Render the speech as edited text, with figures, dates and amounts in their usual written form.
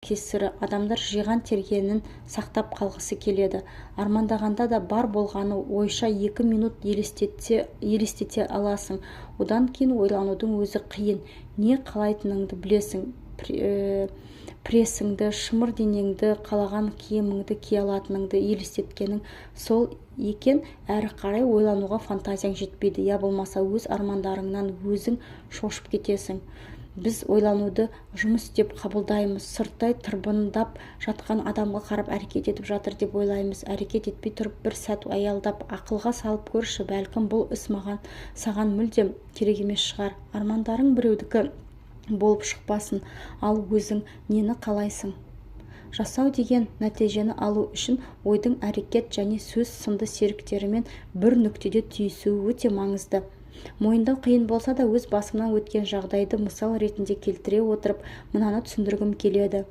кесірі. Адамдар жиған тергенін сақтап қалғысы келеді. Армандағанда да бар болғаны ойша 2 минут елестете аласың. Одан кейін ойланудың өзі қиын. Не қалайтыныңды білесің. Пресіңді, шымыр денеңді, қалаған киіміңді кие алатыныңды елестеткенің сол екен, әрі қарай ойлануға фантазияң жетпейді. Я болмаса өз армандарыңнан өзің шошып кетесің. Біз ойлануды жұмыс деп қабылдаймыз. Сырттай тырбыңдап жатқан адамға қарап әрекет етіп жатыр деп ойлаймыз. Әрекет етпей тұрып бір сәт аялдап ақылға салып көрші, бәлкім бұл іс саған мүлдем керек емес шығар. Армандарың біреудікі болып шықпасын, ал өзің нені қалайсың? Жасау деген нәтижені алу үшін ойдың әрекет және сөз сынды серіктерімен бір нүктеде түйісуі өте маңызды. Мойындау қиын болса да өз басымнан өткен жағдайды мысал ретінде келтіре отырып мынаны түсіндіргім келеді.